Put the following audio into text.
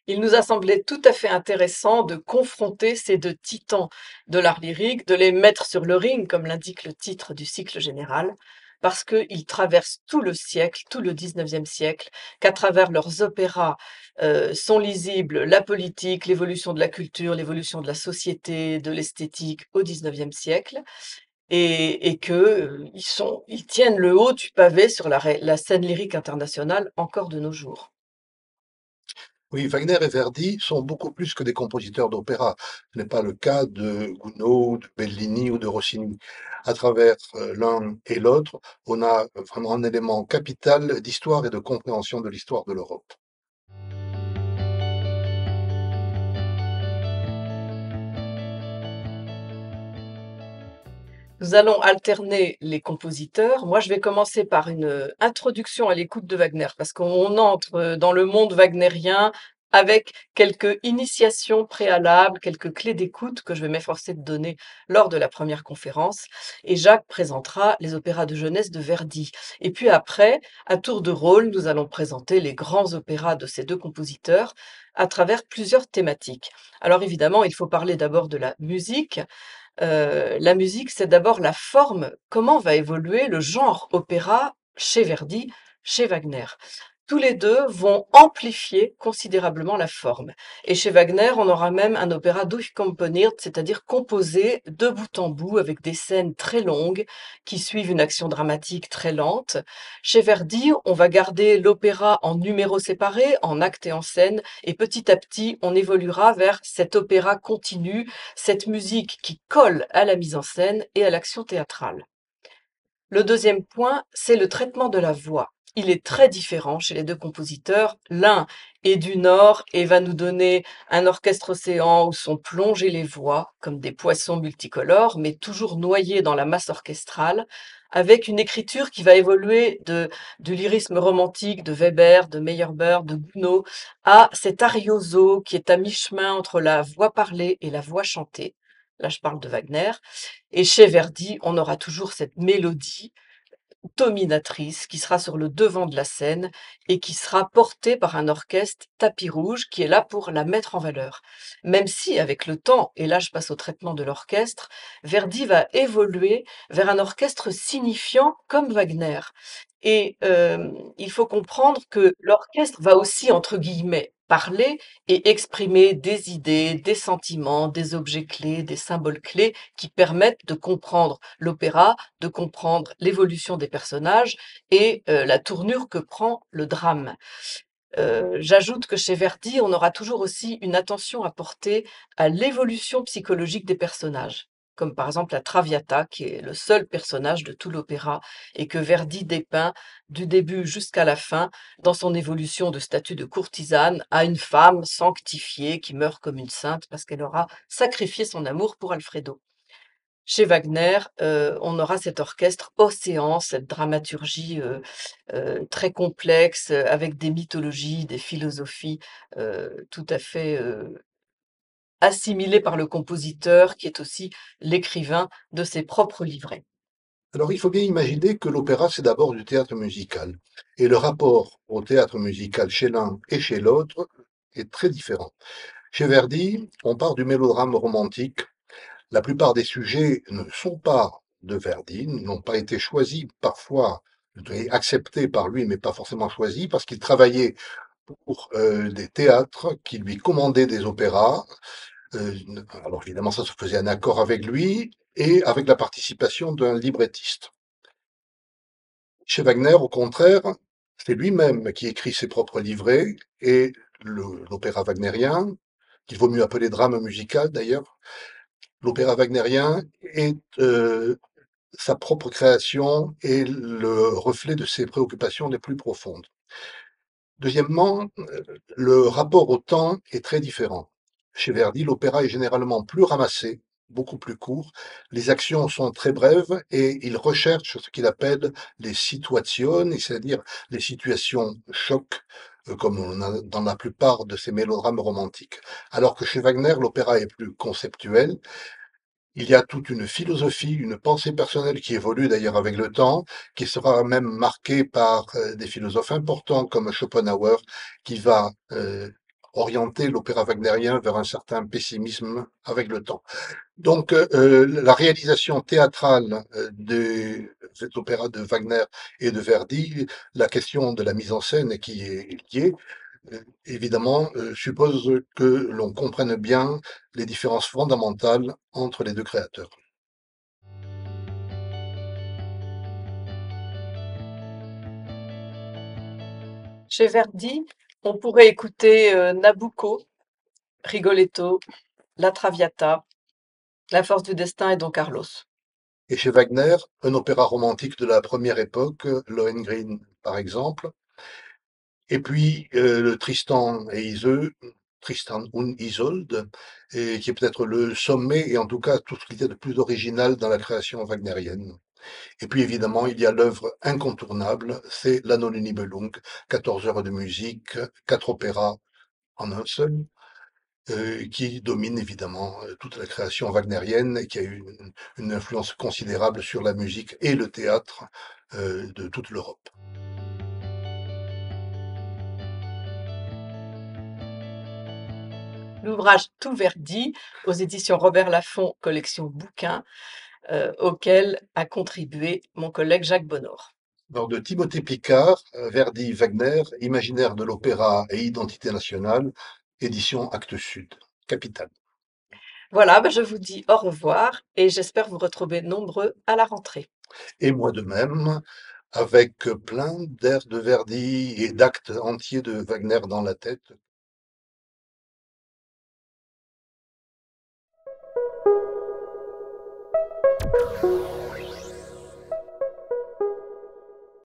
Il nous a semblé tout à fait intéressant de confronter ces deux titans de l'art lyrique, de les mettre sur le ring, comme l'indique le titre du cycle général, parce qu'ils traversent tout le siècle, tout le 19e siècle, qu'à travers leurs opéras sont lisibles la politique, l'évolution de la culture, l'évolution de la société, de l'esthétique au 19e siècle, et que ils tiennent le haut du pavé sur la scène lyrique internationale encore de nos jours. Oui, Wagner et Verdi sont beaucoup plus que des compositeurs d'opéra. Ce n'est pas le cas de Gounod, de Bellini ou de Rossini. À travers l'un et l'autre, on a vraiment un élément capital d'histoire et de compréhension de l'histoire de l'Europe. Nous allons alterner les compositeurs. Moi, je vais commencer par une introduction à l'écoute de Wagner, parce qu'on entre dans le monde wagnérien avec quelques initiations préalables, quelques clés d'écoute que je vais m'efforcer de donner lors de la première conférence. Et Jacques présentera les opéras de jeunesse de Verdi. Et puis après, à tour de rôle, nous allons présenter les grands opéras de ces deux compositeurs à travers plusieurs thématiques. Alors évidemment, il faut parler d'abord de la musique. La musique, c'est d'abord la forme, comment va évoluer le genre opéra chez Verdi, chez Wagner. Tous les deux vont amplifier considérablement la forme. Et chez Wagner, on aura même un opéra durchkomponiert, c'est-à-dire composé de bout en bout avec des scènes très longues qui suivent une action dramatique très lente. Chez Verdi, on va garder l'opéra en numéros séparés, en actes et en scènes, et petit à petit, on évoluera vers cet opéra continu, cette musique qui colle à la mise en scène et à l'action théâtrale. Le deuxième point, c'est le traitement de la voix. Il est très différent chez les deux compositeurs. L'un est du Nord et va nous donner un orchestre océan où sont plongées les voix, comme des poissons multicolores, mais toujours noyés dans la masse orchestrale, avec une écriture qui va évoluer du lyrisme romantique de Weber, de Meyerbeer, de Gounod, à cet arioso qui est à mi-chemin entre la voix parlée et la voix chantée. Là, je parle de Wagner. Et chez Verdi, on aura toujours cette mélodie dominatrice qui sera sur le devant de la scène et qui sera portée par un orchestre tapis rouge qui est là pour la mettre en valeur. Même si, avec le temps, et là je passe au traitement de l'orchestre, Verdi va évoluer vers un orchestre signifiant comme Wagner. Et il faut comprendre que l'orchestre va aussi, entre guillemets, parler et exprimer des idées, des sentiments, des objets clés, des symboles clés qui permettent de comprendre l'opéra, de comprendre l'évolution des personnages et la tournure que prend le drame. J'ajoute que chez Verdi, on aura toujours aussi une attention à porter à l'évolution psychologique des personnages, comme par exemple la Traviata, qui est le seul personnage de tout l'opéra et que Verdi dépeint du début jusqu'à la fin dans son évolution de statut de courtisane à une femme sanctifiée qui meurt comme une sainte parce qu'elle aura sacrifié son amour pour Alfredo. Chez Wagner, on aura cet orchestre océan, cette dramaturgie, très complexe, avec des mythologies, des philosophies, tout à fait, assimilées par le compositeur qui est aussi l'écrivain de ses propres livrets. Alors il faut bien imaginer que l'opéra, c'est d'abord du théâtre musical. Et le rapport au théâtre musical chez l'un et chez l'autre est très différent. Chez Verdi, on part du mélodrame romantique. La plupart des sujets ne sont pas de Verdi, n'ont pas été choisis parfois, acceptés par lui, mais pas forcément choisis, parce qu'il travaillait pour des théâtres qui lui commandaient des opéras. Euh, alors évidemment, ça se faisait en accord avec lui et avec la participation d'un librettiste. Chez Wagner, au contraire, C'est lui-même qui écrit ses propres livrets et l'opéra wagnérien, qu'il vaut mieux appeler drame musical d'ailleurs. L'opéra wagnérien est sa propre création et le reflet de ses préoccupations les plus profondes. Deuxièmement, le rapport au temps est très différent. Chez Verdi, l'opéra est généralement plus ramassé, beaucoup plus court. Les actions sont très brèves et il recherche ce qu'il appelle les situazioni, c'est-à-dire les situations choc, comme on a dans la plupart de ses mélodrames romantiques. Alors que chez Wagner, l'opéra est plus conceptuel. Il y a toute une philosophie, une pensée personnelle qui évolue d'ailleurs avec le temps, qui sera même marquée par des philosophes importants comme Schopenhauer, qui va orienter l'opéra wagnérien vers un certain pessimisme avec le temps. Donc la réalisation théâtrale de cet opéra de Wagner et de Verdi, la question de la mise en scène qui est liée, évidemment, suppose que l'on comprenne bien les différences fondamentales entre les deux créateurs. Chez Verdi, on pourrait écouter Nabucco, Rigoletto, La Traviata, La Force du Destin et Don Carlos. Et chez Wagner, un opéra romantique de la première époque, Lohengrin par exemple, et puis le Tristan et Isolde, Tristan und Isolde, et qui est peut-être le sommet et en tout cas tout ce qu'il y a de plus original dans la création wagnérienne. Et puis évidemment, il y a l'œuvre incontournable, c'est l'Anno du Nibelung, 14 heures de musique, 4 opéras en un seul, qui domine évidemment toute la création wagnérienne et qui a eu une influence considérable sur la musique et le théâtre de toute l'Europe. L'ouvrage Tout Verdi, aux éditions Robert Laffont, collection bouquins, auquel a contribué mon collègue Jacques Bonheur. Alors de Timothée Picard, Verdi, Wagner, Imaginaire de l'opéra et identité nationale, édition Actes Sud, Capitale. Voilà, je vous dis au revoir et j'espère vous retrouver nombreux à la rentrée. Et moi de même, avec plein d'airs de Verdi et d'actes entiers de Wagner dans la tête.